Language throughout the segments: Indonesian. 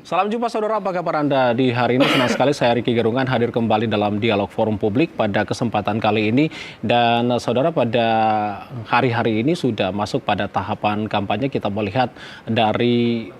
Salam jumpa saudara, apa kabar Anda di hari ini? Senang sekali saya Riki Gerungan hadir kembali dalam Dialog Forum Publik pada kesempatan kali ini. Dan saudara, pada hari-hari ini sudah masuk pada tahapan kampanye. Kita melihat dari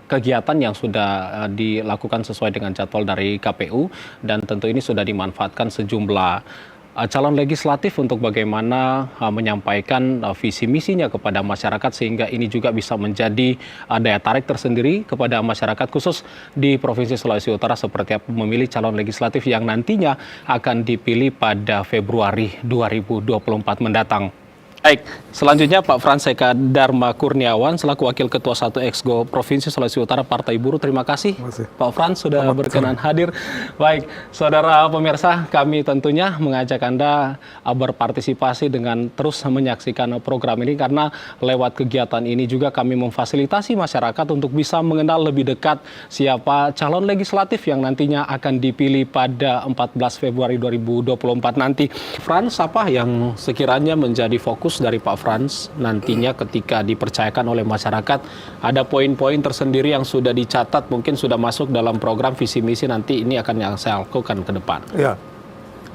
kegiatan yang sudah dilakukan sesuai dengan jadwal dari KPU. Dan tentu ini sudah dimanfaatkan sejumlah calon legislatif untuk bagaimana menyampaikan visi misinya kepada masyarakat, sehingga ini juga bisa menjadi daya tarik tersendiri kepada masyarakat khusus di Provinsi Sulawesi Utara seperti apa memilih calon legislatif yang nantinya akan dipilih pada Februari 2024 mendatang. Baik, selanjutnya Pak Frans Eka Dharma Kurniawan selaku Wakil Ketua 1 Exco Provinsi Sulawesi Utara Partai Buruh. Terima kasih Pak Frans sudah berkenan hadir. Baik, saudara pemirsa, kami tentunya mengajak Anda berpartisipasi dengan terus menyaksikan program ini, karena lewat kegiatan ini juga kami memfasilitasi masyarakat untuk bisa mengenal lebih dekat siapa calon legislatif yang nantinya akan dipilih pada 14 Februari 2024 nanti. Frans, apa yang sekiranya menjadi fokus dari Pak Frans nantinya ketika dipercayakan oleh masyarakat? Ada poin-poin tersendiri yang sudah dicatat, mungkin sudah masuk dalam program visi misi nanti ini akan yang saya lakukan ke depan. Ya,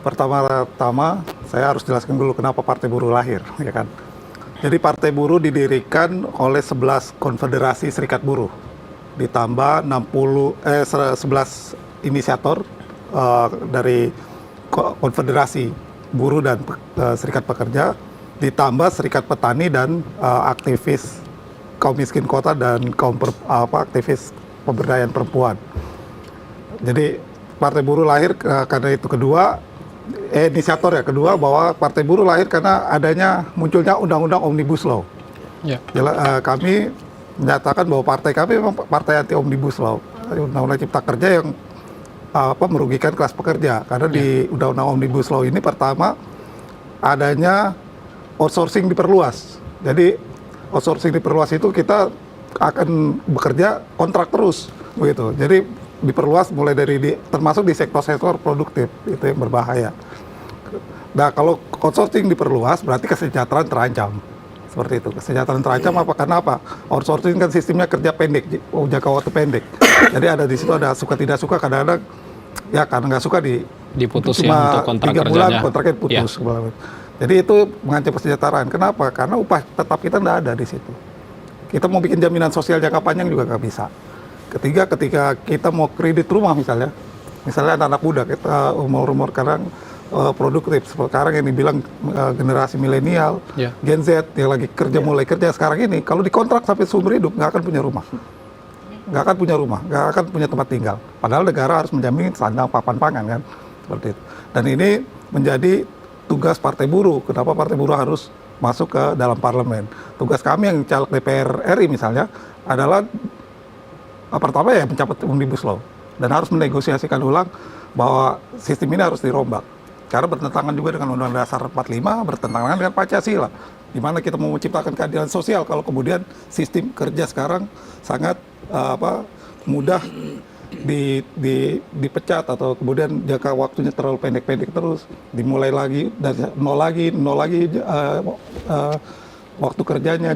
pertama-tama saya harus jelaskan dulu kenapa Partai Buruh lahir, ya kan. Jadi Partai Buruh didirikan oleh 11 konfederasi serikat buruh, ditambah 11 inisiator dari konfederasi buruh dan serikat pekerja, ditambah serikat petani dan aktivis kaum miskin kota dan aktivis pemberdayaan perempuan. Jadi Partai Buruh lahir karena itu. Inisiator kedua bahwa Partai Buruh lahir karena adanya munculnya Undang-Undang Omnibus Law. Ya. Kami menyatakan bahwa partai kami memang partai anti Omnibus Law, Undang-Undang Cipta Kerja yang merugikan kelas pekerja. Karena di Undang-Undang Omnibus Law ini pertama adanya outsourcing diperluas. Jadi outsourcing diperluas itu kita akan bekerja kontrak terus, begitu. Jadi diperluas mulai dari termasuk di sektor-sektor produktif, itu yang berbahaya. Nah, kalau outsourcing diperluas berarti kesejahteraan terancam. Seperti itu. Kesejahteraan terancam apa? Karena apa? Outsourcing kan sistemnya kerja pendek, jangka waktu pendek. Jadi ada di situ ada suka tidak suka, kadang-kadang ya karena nggak suka diputus cuma ya untuk kontrak 3 bulan kerjanya. kontraknya putus. Ya. Jadi itu mengancam kesejahteraan. Kenapa? Karena upah tetap kita nggak ada di situ. Kita mau bikin jaminan sosial jangka panjang juga nggak bisa. Ketiga, ketika kita mau kredit rumah misalnya anak-anak muda, kita umur sekarang produktif, sekarang yang dibilang generasi milenial, Gen Z yang lagi kerja mulai kerja sekarang ini, kalau dikontrak sampai seumur hidup nggak akan punya rumah, nggak akan punya tempat tinggal. Padahal negara harus menjamin sandang papan pangan kan, seperti itu. Dan ini menjadi tugas Partai Buruh. Kenapa Partai Buruh harus masuk ke dalam parlemen? Tugas kami yang caleg DPR RI misalnya adalah pertama ya mencabut Omnibus Law dan harus menegosiasikan ulang bahwa sistem ini harus dirombak. Karena bertentangan juga dengan Undang-Undang Dasar 45, bertentangan dengan Pancasila. Di mana kita mau menciptakan keadilan sosial kalau kemudian sistem kerja sekarang sangat mudah dipecat atau kemudian jangka waktunya terlalu pendek-pendek terus, dimulai lagi dari nol lagi waktu kerjanya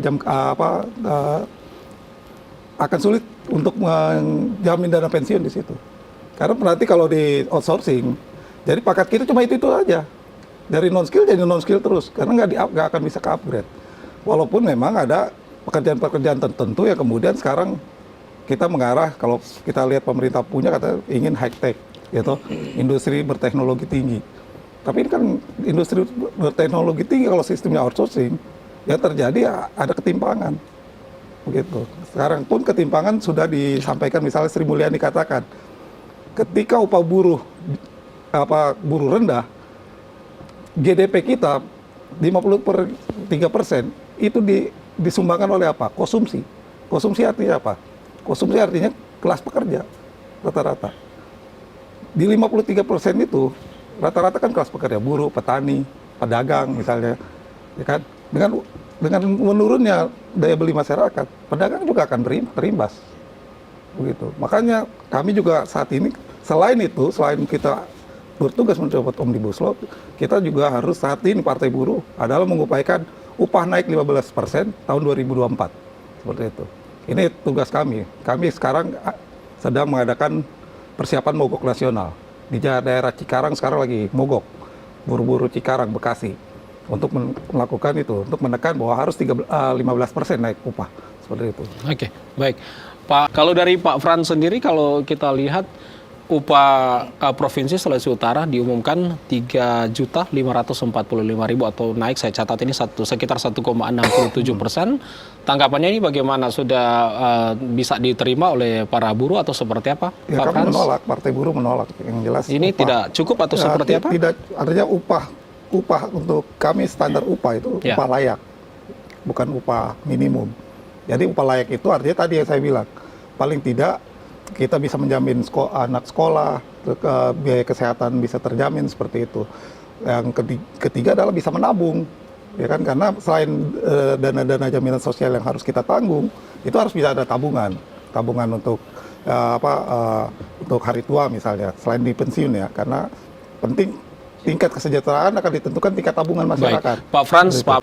akan sulit untuk menjamin dana pensiun di situ. Karena berarti kalau di outsourcing, jadi paket kita cuma itu aja, dari non skill jadi non skill terus, karena nggak akan bisa ke upgrade. Walaupun memang ada pekerjaan-pekerjaan tertentu yang kemudian sekarang kita mengarah, kalau kita lihat pemerintah punya kata ingin high tech, gitu, industri berteknologi tinggi. Tapi ini kan industri berteknologi tinggi kalau sistemnya outsourcing, ya terjadi ada ketimpangan, begitu. Sekarang pun ketimpangan sudah disampaikan, misalnya Sri Mulyani katakan, ketika upah buruh rendah, GDP kita 50/3% itu disumbangkan oleh apa? Konsumsi. Konsumsi artinya apa? Konsumsi artinya kelas pekerja rata-rata. Di 53% itu rata-rata kan kelas pekerja, buruh, petani, pedagang misalnya, ya kan? Dengan menurunnya daya beli masyarakat, pedagang juga akan terimbas, begitu. Makanya kami juga saat ini selain kita bertugas mencopot Omnibus Law, kita juga harus saat ini Partai Buruh adalah mengupayakan upah naik 15% tahun 2024, seperti itu. Ini tugas kami. Kami sekarang sedang mengadakan persiapan mogok nasional. Di daerah Cikarang sekarang lagi mogok, buru-buru Cikarang, Bekasi, untuk melakukan itu, untuk menekan bahwa harus 15% naik upah, seperti itu. Oke, baik. Pak, kalau dari Pak Frans sendiri, kalau kita lihat upah Provinsi Sulawesi Utara diumumkan 3.545.000 atau naik, saya catat ini sekitar 1,67%. Tanggapannya ini bagaimana? Sudah bisa diterima oleh para buruh atau seperti apa, Ya, Pak kami Frans? menolak, Partai Buruh menolak. Yang jelas Ini upah. tidak cukup atau seperti apa? Tidak, artinya upah untuk kami standar upah itu Ya. upah layak, bukan upah minimum. Jadi upah layak itu artinya tadi yang saya bilang, paling tidak kita bisa menjamin anak sekolah, biaya kesehatan bisa terjamin seperti itu. Yang ketiga adalah bisa menabung, ya kan? Karena selain dana-dana jaminan sosial yang harus kita tanggung, itu harus bisa ada tabungan untuk untuk hari tua misalnya, selain di pensiun ya, karena penting tingkat kesejahteraan akan ditentukan tingkat tabungan masyarakat. Baik, Pak Frans, Begitu. Pak